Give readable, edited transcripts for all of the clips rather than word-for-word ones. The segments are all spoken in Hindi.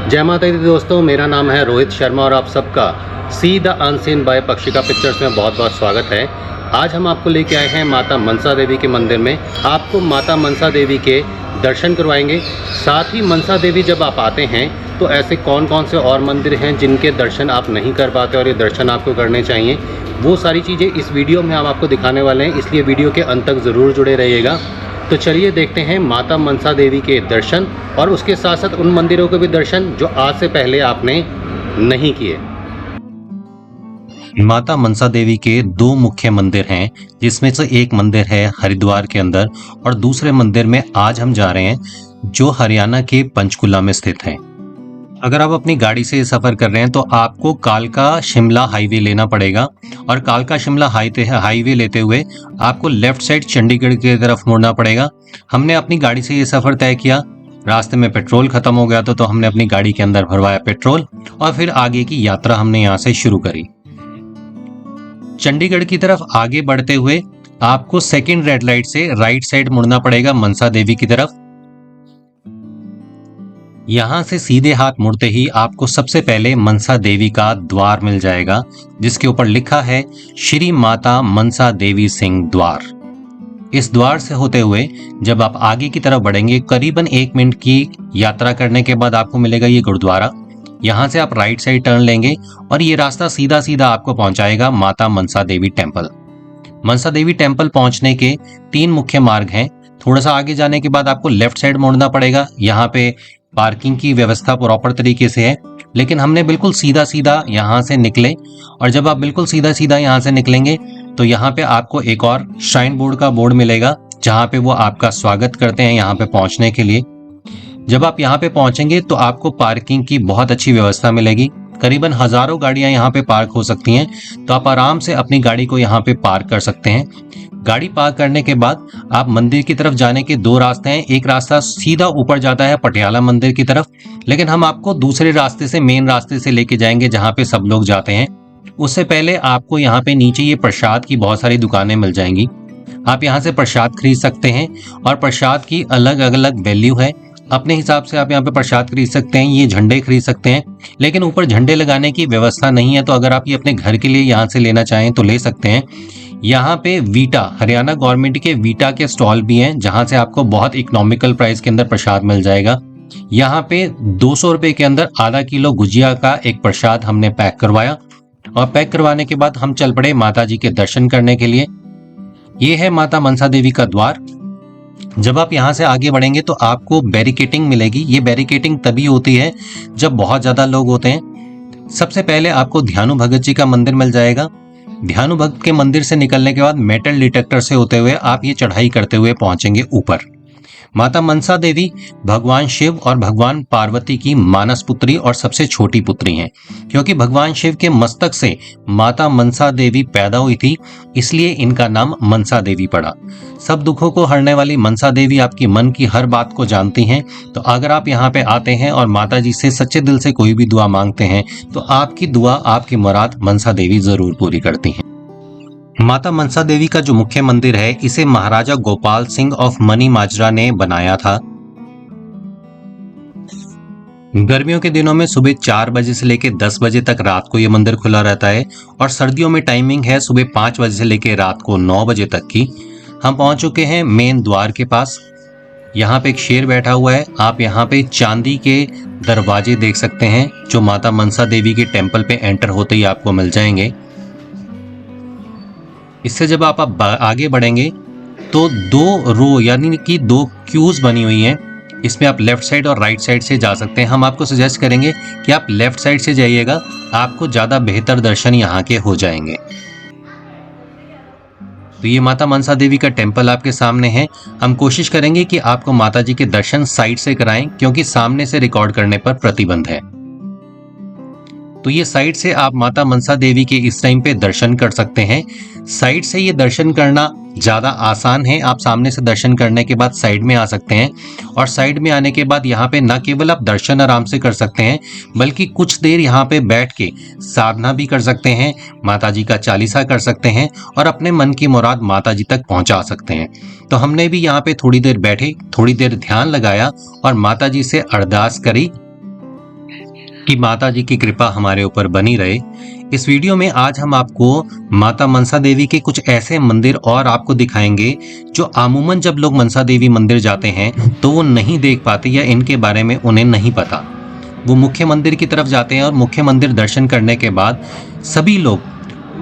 जय माता दी दोस्तों, मेरा नाम है रोहित शर्मा और आप सबका see the unseen by Pakshika pictures में बहुत बहुत स्वागत है। आज हम आपको लेके आए हैं माता मनसा देवी के मंदिर में। आपको माता मनसा देवी के दर्शन करवाएंगे। साथ ही मनसा देवी जब आप आते हैं तो ऐसे कौन कौन से और मंदिर हैं जिनके दर्शन आप नहीं कर पाते और ये दर्शन आपको करने चाहिए, वो सारी चीज़ें इस वीडियो में हम आपको दिखाने वाले हैं, इसलिए वीडियो के अंत तक ज़रूर जुड़े रहिएगा। तो चलिए देखते हैं माता मनसा देवी के दर्शन और उसके साथ साथ उन मंदिरों के भी दर्शन जो आज से पहले आपने नहीं किए। माता मनसा देवी के दो मुख्य मंदिर हैं, जिसमें से एक मंदिर है हरिद्वार के अंदर और दूसरे मंदिर में आज हम जा रहे हैं जो हरियाणा के पंचकुला में स्थित है। अगर आप अपनी गाड़ी से सफर कर रहे हैं तो आपको कालका शिमला हाईवे लेना पड़ेगा और कालका शिमला हाईवे लेते हुए आपको लेफ्ट साइड चंडीगढ़ की तरफ मुड़ना पड़ेगा। हमने अपनी गाड़ी से ये सफर तय किया। रास्ते में पेट्रोल खत्म हो गया तो हमने अपनी गाड़ी के अंदर भरवाया पेट्रोल और फिर आगे की यात्रा हमने यहाँ से शुरू करी। चंडीगढ़ की तरफ आगे बढ़ते हुए आपको सेकंड रेड लाइट से राइट साइड मुड़ना पड़ेगा मनसा देवी की तरफ। यहां से सीधे हाथ मुड़ते ही आपको सबसे पहले मनसा देवी का द्वार मिल जाएगा, जिसके ऊपर लिखा है श्री माता मनसा देवी सिंह द्वार। इस द्वार से होते हुए जब आप आगे की तरफ बढ़ेंगे, करीबन 1 मिनट की यात्रा करने के बाद आपको मिलेगा ये गुरुद्वारा। यहाँ से आप राइट साइड टर्न लेंगे और ये रास्ता सीधा सीधा आपको पहुंचाएगा माता मनसा देवी टेम्पल। मनसा देवी टेम्पल पहुंचने के 3 मुख्य मार्ग हैं। थोड़ा सा आगे जाने के बाद आपको लेफ्ट साइड मुड़ना पड़ेगा। यहाँ पे पार्किंग की व्यवस्था प्रॉपर तरीके से है, लेकिन हमने बिल्कुल सीधा सीधा यहाँ से निकले और जब आप बिल्कुल सीधा सीधा यहाँ से निकलेंगे तो यहाँ पे आपको एक और श्राइन बोर्ड का बोर्ड मिलेगा, जहाँ पे वो आपका स्वागत करते हैं यहाँ पे पहुंचने के लिए। जब आप यहाँ पे पहुंचेंगे तो आपको पार्किंग की बहुत अच्छी व्यवस्था मिलेगी। करीबन हजारों गाड़ियां यहाँ पे पार्क हो सकती हैं, तो आप आराम से अपनी गाड़ी को यहाँ पे पार्क कर सकते हैं। गाड़ी पार्क करने के बाद आप मंदिर की तरफ जाने के 2 रास्ते हैं। एक रास्ता सीधा ऊपर जाता है पटियाला मंदिर की तरफ, लेकिन हम आपको दूसरे रास्ते से, मेन रास्ते से लेके जाएंगे जहाँ पे सब लोग जाते हैं। उससे पहले आपको यहाँ पे नीचे ये प्रसाद की बहुत सारी दुकानें मिल जाएंगी। आप यहाँ से प्रसाद खरीद सकते हैं और प्रसाद की अलग अलग वैल्यू है। अपने हिसाब से आप यहाँ पे प्रसाद खरीद सकते हैं, ये झंडे खरीद सकते हैं, लेकिन ऊपर झंडे लगाने की व्यवस्था नहीं है, तो अगर आप ये अपने घर के लिए यहाँ से लेना चाहें तो ले सकते हैं। यहाँ पे वीटा, हरियाणा गवर्नमेंट के वीटा के स्टॉल भी हैं, जहाँ से आपको बहुत इकोनॉमिकल प्राइस के अंदर प्रसाद मिल जाएगा। यहाँ पे 200 रुपए के अंदर आधा किलो गुजिया का एक प्रसाद हमने पैक करवाया और पैक करवाने के बाद हम चल पड़े माता जी के दर्शन करने के लिए। ये है माता मनसा देवी का द्वार। जब आप यहाँ से आगे बढ़ेंगे तो आपको बैरिकेटिंग मिलेगी। ये बैरिकेटिंग तभी होती है जब बहुत ज्यादा लोग होते हैं। सबसे पहले आपको ध्यानु भगत जी का मंदिर मिल जाएगा। ध्यानु भगत के मंदिर से निकलने के बाद मेटल डिटेक्टर से होते हुए आप ये चढ़ाई करते हुए पहुंचेंगे ऊपर। माता मनसा देवी भगवान शिव और भगवान पार्वती की मानस पुत्री और सबसे छोटी पुत्री हैं। क्योंकि भगवान शिव के मस्तक से माता मनसा देवी पैदा हुई थी, इसलिए इनका नाम मनसा देवी पड़ा। सब दुखों को हरने वाली मनसा देवी आपकी मन की हर बात को जानती हैं। तो अगर आप यहाँ पे आते हैं और माता जी से सच्चे दिल से कोई भी दुआ मांगते हैं तो आपकी दुआ, आपकी मुराद मनसा देवी जरूर पूरी करती हैं। माता मनसा देवी का जो मुख्य मंदिर है, इसे महाराजा गोपाल सिंह ऑफ मनी माजरा ने बनाया था। गर्मियों के दिनों में सुबह 4 बजे से लेकर 10 बजे तक रात को यह मंदिर खुला रहता है और सर्दियों में टाइमिंग है सुबह 5 बजे से लेकर रात को 9 बजे तक की। हम पहुंच चुके हैं मेन द्वार के पास। यहाँ पे एक शेर बैठा हुआ है। आप यहाँ पे चांदी के दरवाजे देख सकते हैं जो माता मनसा देवी के टेम्पल पे एंटर होते ही आपको मिल जाएंगे। इससे जब आप आगे बढ़ेंगे तो 2 रो यानी कि 2 क्यूज बनी हुई हैं। इसमें आप लेफ्ट साइड और राइट साइड से जा सकते हैं। हम आपको सजेस्ट करेंगे कि आप लेफ्ट साइड से जाइएगा, आपको ज्यादा बेहतर दर्शन यहाँ के हो जाएंगे। तो ये माता मनसा देवी का टेम्पल आपके सामने है। हम कोशिश करेंगे कि आपको माता जी के दर्शन साइड से कराएं, क्योंकि सामने से रिकॉर्ड करने पर प्रतिबंध है। तो ये साइड से आप माता मनसा देवी के इस टाइम पे दर्शन कर सकते हैं। साइड से ये दर्शन करना ज़्यादा आसान है। आप सामने से दर्शन करने के बाद साइड में आ सकते हैं और साइड में आने के बाद यहाँ पे न केवल आप दर्शन आराम से कर सकते हैं, बल्कि कुछ देर यहाँ पे बैठ के साधना भी कर सकते हैं, माता जी का चालीसा कर सकते हैं और अपने मन की मुराद माता जी तक पहुँचा सकते हैं। तो हमने भी यहाँ पे थोड़ी देर बैठे, थोड़ी देर ध्यान लगाया और माता जी से अरदास करी। कि माता जी की कृपा हमारे ऊपर बनी रहे। इस वीडियो में आज हम आपको माता मनसा देवी के कुछ ऐसे मंदिर और आपको दिखाएंगे जो अमूमन जब लोग मनसा देवी मंदिर जाते हैं तो वो नहीं देख पाते या इनके बारे में उन्हें नहीं पता। वो मुख्य मंदिर की तरफ जाते हैं और मुख्य मंदिर दर्शन करने के बाद सभी लोग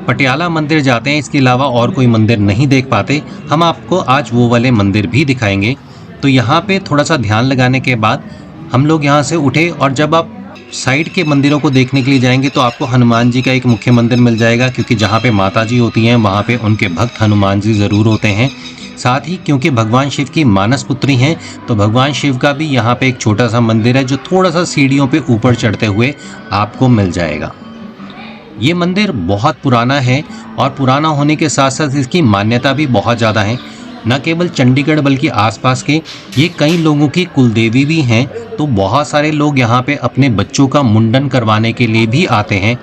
पटियाला मंदिर जाते हैं, इसके अलावा और कोई मंदिर नहीं देख पाते। हम आपको आज वो वाले मंदिर भी दिखाएंगे। तो यहाँ पे थोड़ा सा ध्यान लगाने के बाद हम लोग यहाँ से उठे और जब आप साइड के मंदिरों को देखने के लिए जाएंगे तो आपको हनुमान जी का एक मुख्य मंदिर मिल जाएगा, क्योंकि जहाँ पे माता जी होती हैं वहाँ पे उनके भक्त हनुमान जी ज़रूर होते हैं। साथ ही क्योंकि भगवान शिव की मानस पुत्री हैं तो भगवान शिव का भी यहाँ पे एक छोटा सा मंदिर है जो थोड़ा सा सीढ़ियों पे ऊपर चढ़ते हुए आपको मिल जाएगा। ये मंदिर बहुत पुराना है और पुराना होने के साथ साथ इसकी मान्यता भी बहुत ज़्यादा है। न केवल चंडीगढ़ बल्कि आसपास के ये कई लोगों की कुलदेवी भी हैं, तो बहुत सारे लोग यहाँ पे अपने बच्चों का मुंडन करवाने के लिए भी आते हैं।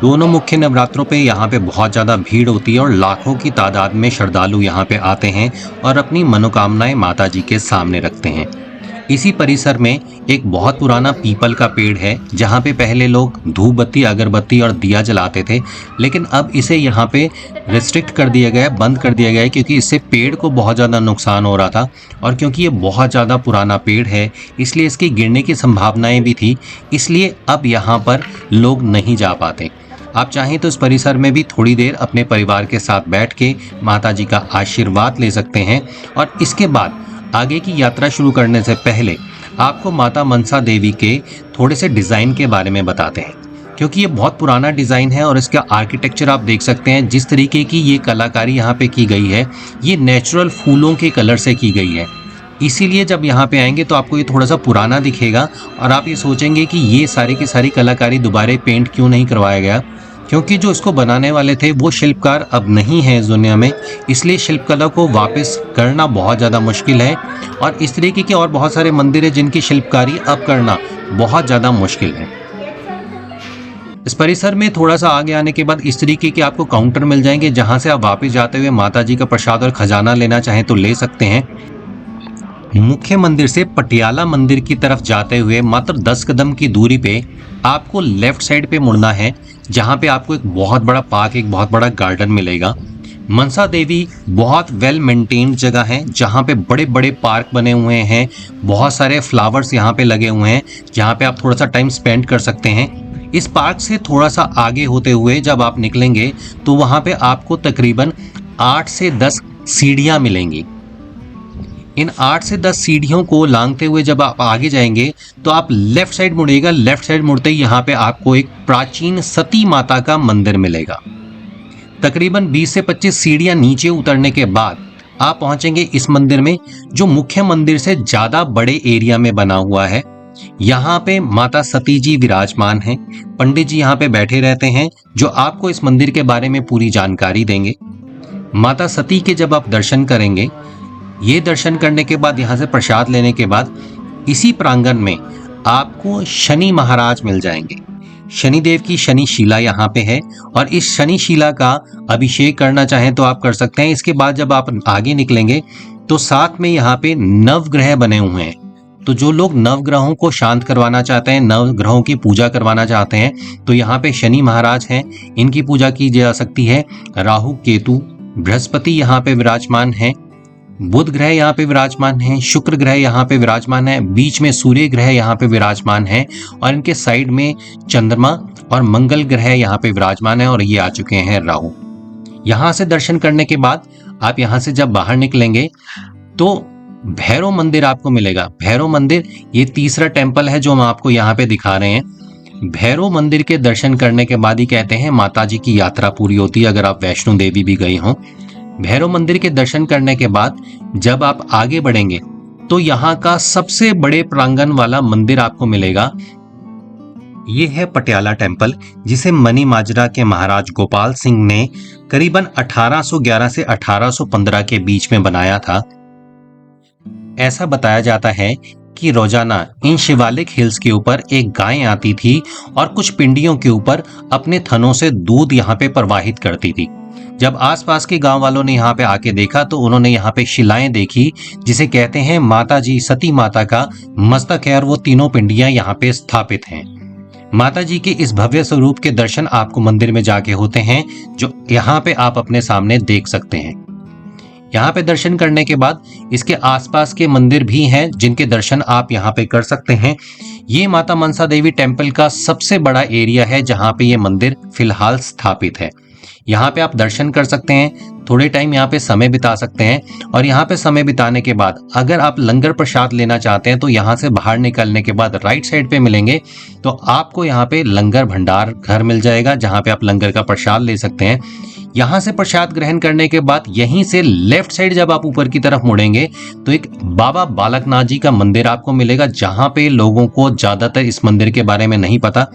दोनों मुख्य नवरात्रों पे यहाँ पे बहुत ज़्यादा भीड़ होती है और लाखों की तादाद में श्रद्धालु यहाँ पे आते हैं और अपनी मनोकामनाएं माता जी के सामने रखते हैं। इसी परिसर में एक बहुत पुराना पीपल का पेड़ है जहाँ पे पहले लोग धूप बत्ती, अगरबत्ती और दिया जलाते थे, लेकिन अब इसे यहाँ पे रिस्ट्रिक्ट कर दिया गया है, बंद कर दिया गया है, क्योंकि इससे पेड़ को बहुत ज़्यादा नुकसान हो रहा था और क्योंकि ये बहुत ज़्यादा पुराना पेड़ है इसलिए इसकी गिरने की संभावनाएं भी थी, इसलिए अब यहाँ पर लोग नहीं जा पाते। आप चाहें तो इस परिसर में भी थोड़ी देर अपने परिवार के साथ बैठ के माता जी का आशीर्वाद ले सकते हैं। और इसके बाद आगे की यात्रा शुरू करने से पहले आपको माता मनसा देवी के थोड़े से डिज़ाइन के बारे में बताते हैं, क्योंकि ये बहुत पुराना डिज़ाइन है और इसका आर्किटेक्चर आप देख सकते हैं। जिस तरीके की ये कलाकारी यहाँ पे की गई है ये नेचुरल फूलों के कलर से की गई है, इसीलिए जब यहाँ पे आएंगे तो आपको ये थोड़ा सा पुराना दिखेगा और आप ये सोचेंगे कि ये सारी की सारी कलाकारी दोबारा पेंट क्यों नहीं करवाया गया, क्योंकि जो इसको बनाने वाले थे वो शिल्पकार अब नहीं है इस दुनिया में, इसलिए शिल्पकला को वापस करना बहुत ज़्यादा मुश्किल है। और इस तरीके के और बहुत सारे मंदिर हैं जिनकी शिल्पकारी अब करना बहुत ज़्यादा मुश्किल है। इस परिसर में थोड़ा सा आगे आने के बाद इस तरीके के आपको काउंटर मिल जाएंगे जहाँ से आप वापस जाते हुए माता जी का प्रसाद और खजाना लेना चाहें तो ले सकते हैं। मुख्य मंदिर से पटियाला मंदिर की तरफ जाते हुए मात्र 10 कदम की दूरी पे आपको लेफ्ट साइड पे मुड़ना है, जहाँ पे आपको एक बहुत बड़ा पार्क, एक बहुत बड़ा गार्डन मिलेगा। मनसा देवी बहुत वेल मेंटेन्ड जगह है जहाँ पे बड़े बड़े पार्क बने हुए हैं, बहुत सारे फ्लावर्स यहाँ पे लगे हुए हैं जहाँ पे आप थोड़ा सा टाइम स्पेंड कर सकते हैं। इस पार्क से थोड़ा सा आगे होते हुए जब आप निकलेंगे तो वहाँ पे आपको तकरीबन 8 से 10 सीढ़ियाँ मिलेंगी। इन 8 से 10 सीढ़ियों को लांघते हुए जब आप आगे जाएंगे तो आप लेफ्ट साइड मुड़ेगा। लेफ्ट साइड मुड़ते ही यहाँ पे आपको एक प्राचीन सती माता का मंदिर मिलेगा। तकरीबन 20 से 25 सीढ़ियाँ नीचे उतरने के बाद आप पहुँचेंगे इस मंदिर में, जो मुख्य मंदिर से ज़्यादा बड़े एरिया में बना हुआ है। यहाँ पे माता सती जी विराजमान हैं। पंडित जी यहाँ पे बैठे रहते हैं जो आपको इस मंदिर के बारे में पूरी जानकारी देंगे। माता सती के जब आप दर्शन करेंगे, ये दर्शन करने के बाद यहाँ से प्रसाद लेने के बाद इसी प्रांगण में आपको शनि महाराज मिल जाएंगे। शनिदेव की शनि शिला यहाँ पे है और इस शनि शिला का अभिषेक करना चाहें तो आप कर सकते हैं। इसके बाद जब आप आगे निकलेंगे तो साथ में यहाँ पे नवग्रह बने हुए हैं, तो जो लोग नवग्रहों को शांत करवाना चाहते हैं, नवग्रहों की पूजा करवाना चाहते हैं, तो यहाँ पे शनि महाराज हैं, इनकी पूजा की जा सकती है। राहु, केतु, बृहस्पति यहाँ पे विराजमान है, बुध ग्रह यहाँ पे विराजमान है, शुक्र ग्रह यहाँ पे विराजमान है, बीच में सूर्य ग्रह यहाँ पे विराजमान है और इनके साइड में चंद्रमा और मंगल ग्रह यहाँ पे विराजमान है और ये आ चुके हैं राहु। यहाँ से दर्शन करने के बाद आप यहाँ से जब बाहर निकलेंगे तो भैरव मंदिर आपको मिलेगा। भैरव मंदिर ये तीसरा टेम्पल है जो हम आपको यहाँ पे दिखा रहे हैं। भैरव मंदिर के दर्शन करने के बाद ही कहते हैं माता जी की यात्रा पूरी होती है, अगर आप वैष्णो देवी भी गए हों। भैरव मंदिर के दर्शन करने के बाद जब आप आगे बढ़ेंगे तो यहाँ का सबसे बड़े प्रांगण वाला मंदिर आपको मिलेगा। ये है पटियाला टेम्पल, जिसे मनी माजरा के महाराज गोपाल सिंह ने करीबन 1811 से 1815 के बीच में बनाया था। ऐसा बताया जाता है कि रोजाना इन शिवालिक हिल्स के ऊपर एक गाय आती थी और कुछ पिंडियों के ऊपर अपने थनों से दूध यहाँ पे प्रवाहित करती थी। जब आसपास के गांव वालों ने यहाँ पे आके देखा तो उन्होंने यहाँ पे शिलाएं देखी, जिसे कहते हैं माता जी सती माता का मस्तक है और वो तीनों पिंडियां यहाँ पे स्थापित हैं। माता जी के इस भव्य स्वरूप के दर्शन आपको मंदिर में जाके होते हैं, जो यहाँ पे आप अपने सामने देख सकते हैं। यहाँ पे दर्शन करने के बाद इसके आसपास के मंदिर भी हैं जिनके दर्शन आप यहाँ पे कर सकते हैं। ये माता मनसा देवी टेम्पल का सबसे बड़ा एरिया है जहाँ पे ये मंदिर फिलहाल स्थापित है। यहाँ पे आप दर्शन कर सकते हैं, थोड़े टाइम यहाँ पे समय बिता सकते हैं और यहाँ पे समय बिताने के बाद अगर आप लंगर प्रसाद लेना चाहते हैं तो यहाँ से बाहर निकलने के बाद राइट साइड पे मिलेंगे तो आपको यहाँ पे लंगर भंडार घर मिल जाएगा जहाँ पे आप लंगर का प्रसाद ले सकते हैं। यहाँ से प्रसाद ग्रहण करने के बाद यहीं से लेफ्ट साइड जब आप ऊपर की तरफ मुड़ेंगे तो एक बाबा बालकनाथ जी का मंदिर आपको मिलेगा, जहाँ पे लोगों को ज्यादातर इस मंदिर के बारे में नहीं पता।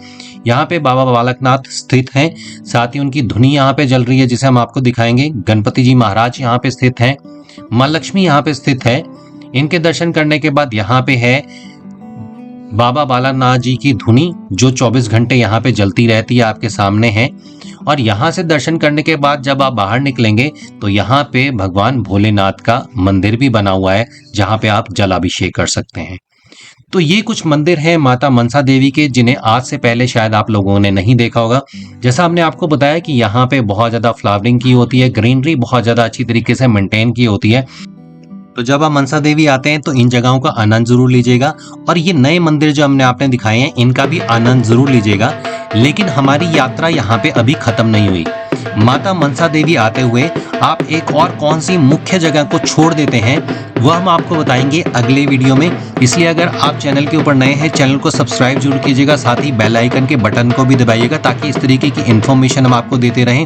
यहाँ पे बाबा बालकनाथ स्थित हैं, साथ ही उनकी धुनी यहाँ पे जल रही है जिसे हम आपको दिखाएंगे। गणपति जी महाराज यहाँ पे स्थित हैं, माँ लक्ष्मी यहाँ पे स्थित है। इनके दर्शन करने के बाद यहाँ पे है बाबा बालानाथ जी की धुनी जो 24 घंटे यहाँ पे जलती रहती है, आपके सामने है। और यहाँ से दर्शन करने के बाद जब आप बाहर निकलेंगे तो यहाँ पे भगवान भोलेनाथ का मंदिर भी बना हुआ है जहाँ पे आप जलाभिषेक कर सकते हैं। तो ये कुछ मंदिर हैं माता मनसा देवी के जिन्हें आज से पहले शायद आप लोगों ने नहीं देखा होगा। जैसा हमने आपको बताया कि यहाँ पे बहुत ज्यादा फ्लावरिंग की होती है, ग्रीनरी बहुत ज्यादा अच्छी तरीके से मेंटेन की होती है। तो जब आप मनसा देवी आते हैं तो इन जगहों का आनंद जरूर लीजिएगा और ये नए मंदिर जो हमने आपने दिखाए हैं इनका भी आनंद जरूर लीजिएगा। लेकिन हमारी यात्रा यहाँ पे अभी खत्म नहीं हुई। माता मनसा देवी आते हुए आप एक और कौन सी मुख्य जगह को छोड़ देते हैं वह हम आपको बताएंगे अगले वीडियो में। इसलिए अगर आप चैनल के ऊपर नए हैं चैनल को सब्सक्राइब जरूर कीजिएगा, साथ ही बेल आइकन के बटन को भी दबाइएगा ताकि इस तरीके की इन्फॉर्मेशन हम आपको देते रहें।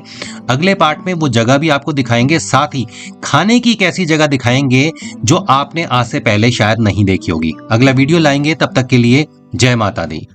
अगले पार्ट में वो जगह भी आपको दिखाएंगे, साथ ही खाने की एक ऐसी जगह दिखाएंगे जो आपने आज से पहले शायद नहीं देखी होगी। अगला वीडियो लाएंगे, तब तक के लिए जय माता दी।